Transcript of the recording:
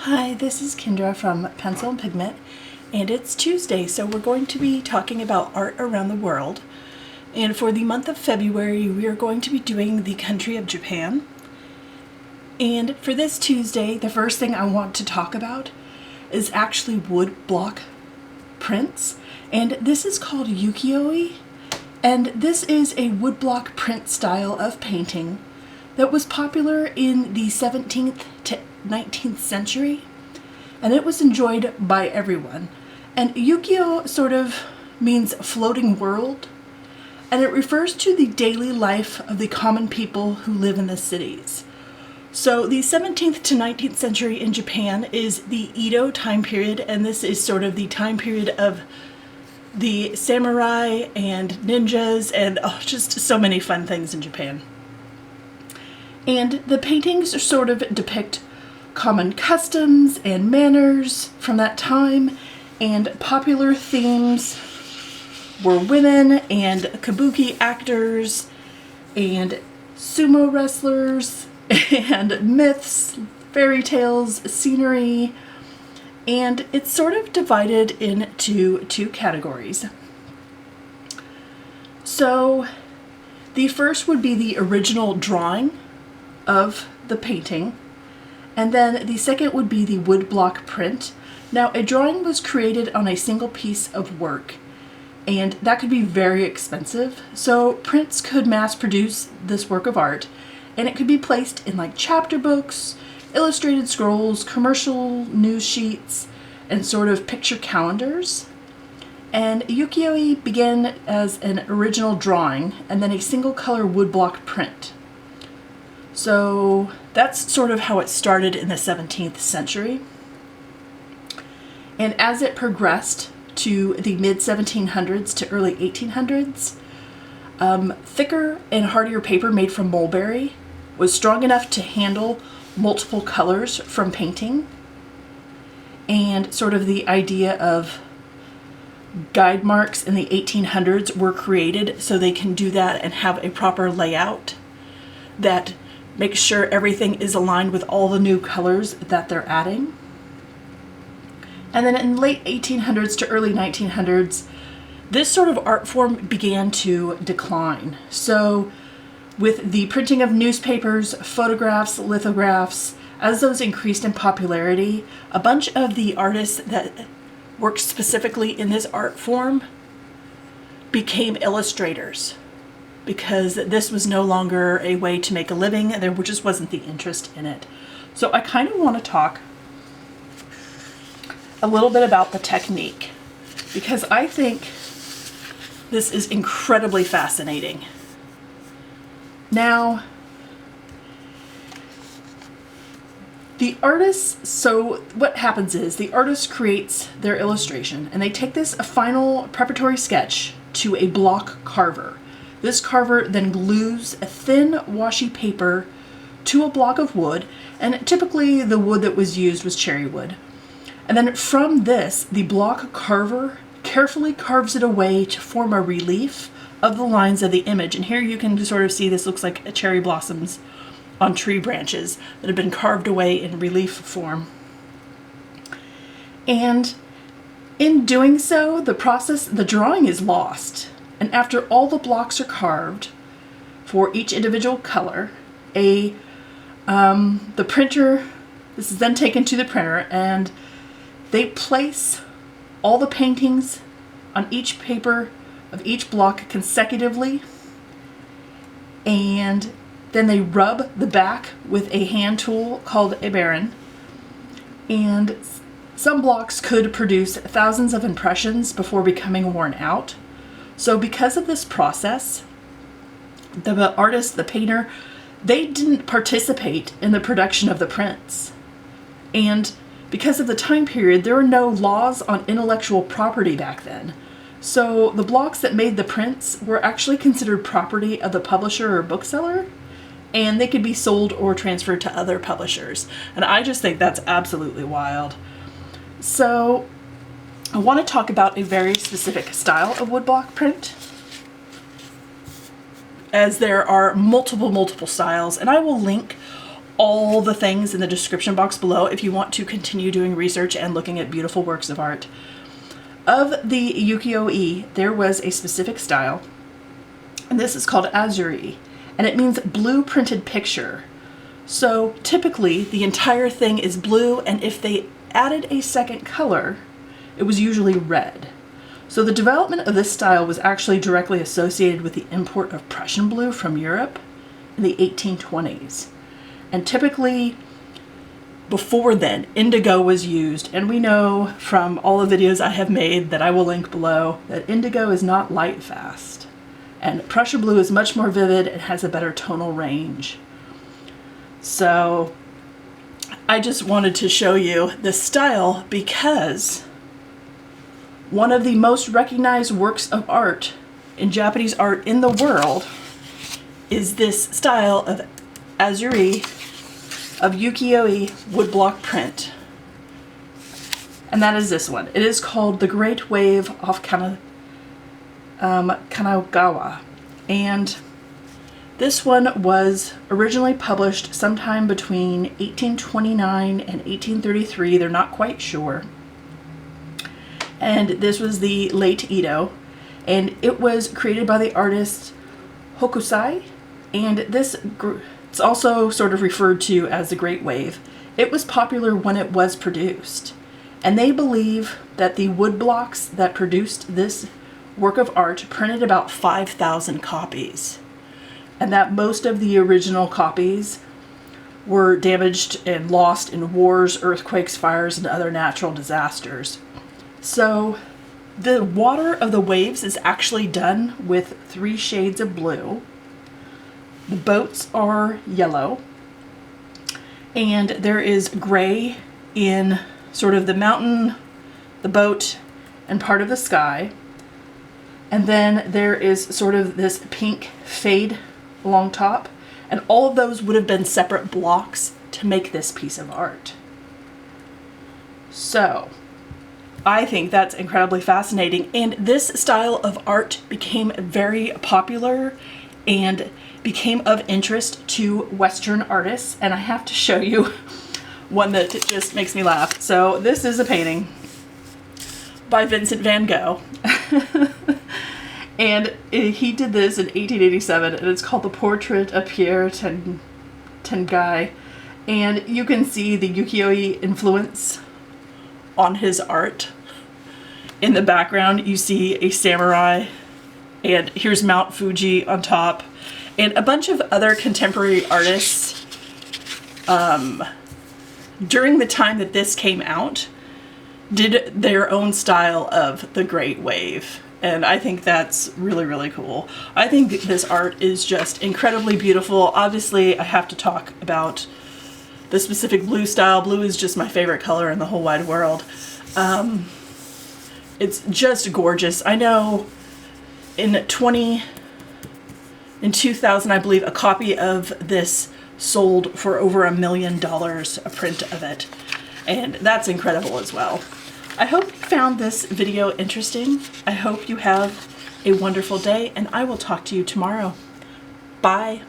Hi, this is Kendra from Pencil and Pigment, and it's Tuesday, so we're going to be talking about art around the world. And for the month of February, we are going to be doing the country of Japan. And for this Tuesday, the first thing I want to talk about is actually wood block prints. And this is called Ukiyo-e, and this is a woodblock print style of painting that was popular in the 17th to 19th century, and it was enjoyed by everyone. And Ukiyo sort of means floating world, and it refers to the daily life of the common people who live in the cities. So the 17th to 19th century in Japan is the Edo time period, and this is sort of the time period of the samurai and ninjas and just so many fun things in Japan. And the paintings sort of depict common customs and manners from that time, and popular themes were women and kabuki actors and sumo wrestlers and myths, fairy tales, scenery, and it's sort of divided into two categories. So the first would be the original drawing of the painting, and then the second would be the woodblock print. Now, a drawing was created on a single piece of work, and that could be very expensive, so prints could mass produce this work of art, and it could be placed in like chapter books, illustrated scrolls, commercial news sheets, and sort of picture calendars. And ukiyo-e began as an original drawing and then a single color woodblock print. So that's sort of how it started in the 17th century. And as it progressed to the mid-1700s to early 1800s, thicker and hardier paper made from mulberry was strong enough to handle multiple colors from painting. And sort of the idea of guide marks in the 1800s were created so they can do that and have a proper layout that makes sure everything is aligned with all the new colors that they're adding. And then in late 1800s to early 1900s, this sort of art form began to decline. So with the printing of newspapers, photographs, lithographs, as those increased in popularity, a bunch of the artists that worked specifically in this art form became illustrators, because this was no longer a way to make a living. There just wasn't the interest in it. So I kind of want to talk a little bit about the technique, because I think this is incredibly fascinating. Now, the artists, so what happens is the artist creates their illustration and they take this a final preparatory sketch to a block carver. This carver then glues a thin washy paper to a block of wood, and typically the wood that was used was cherry wood. And then from this, the block carver carefully carves it away to form a relief of the lines of the image. And here you can sort of see this looks like cherry blossoms on tree branches that have been carved away in relief form. And in doing so, the drawing is lost. And after all the blocks are carved for each individual color, the printer, this is then taken to the printer, and they place all the paintings on each paper of each block consecutively, and then they rub the back with a hand tool called a baron. And some blocks could produce thousands of impressions before becoming worn out. So because of this process, the artist, the painter, they didn't participate in the production of the prints. And because of the time period, there were no laws on intellectual property back then. So the blocks that made the prints were actually considered property of the publisher or bookseller, and they could be sold or transferred to other publishers. And I just think that's absolutely wild. So I want to talk about a very specific style of woodblock print, as there are multiple styles, and I will link all the things in the description box below if you want to continue doing research and looking at beautiful works of art. Of the Ukiyo-e, there was a specific style, and this is called Azure, and it means blue printed picture. So typically the entire thing is blue, and if they added a second color, it was usually red. So the development of this style was actually directly associated with the import of Prussian blue from Europe in the 1820s. And typically before then, indigo was used, and we know from all the videos I have made that I will link below that indigo is not light fast. And Prussian blue is much more vivid and has a better tonal range. So I just wanted to show you this style because one of the most recognized works of art in Japanese art in the world is this style of Azure of Ukiyo-e woodblock print. And that is this one. It is called The Great Wave off Kanagawa. And this one was originally published sometime between 1829 and 1833. They're not quite sure. And this was the late Edo. And it was created by the artist Hokusai. And this it's also sort of referred to as the Great Wave. It was popular when it was produced. And they believe that the woodblocks that produced this work of art printed about 5,000 copies. And that most of the original copies were damaged and lost in wars, earthquakes, fires, and other natural disasters. So the water of the waves is actually done with 3 shades of blue. The boats are yellow, and there is gray in sort of the mountain, the boat, and part of the sky. And then there is sort of this pink fade along top, and all of those would have been separate blocks to make this piece of art. So I think that's incredibly fascinating, and this style of art became very popular and became of interest to Western artists, and I have to show you one that just makes me laugh. So this is a painting by Vincent Van Gaal. And he did this in 1887, and it's called The Portrait of Pierre Tengai. And you can see the Ukiyo-e influence on his art. In the background, you see a samurai, and here's Mount Fuji on top, and a bunch of other contemporary artists during the time that this came out did their own style of the Great Wave. And I think that's really, really cool. I think this art is just incredibly beautiful. Obviously, I have to talk about the specific blue style. Blue is just my favorite color in the whole wide world. It's just gorgeous. I know in 2000, I believe, a copy of this sold for over $1 million, a print of it. And that's incredible as well. I hope you found this video interesting. I hope you have a wonderful day, and I will talk to you tomorrow. Bye.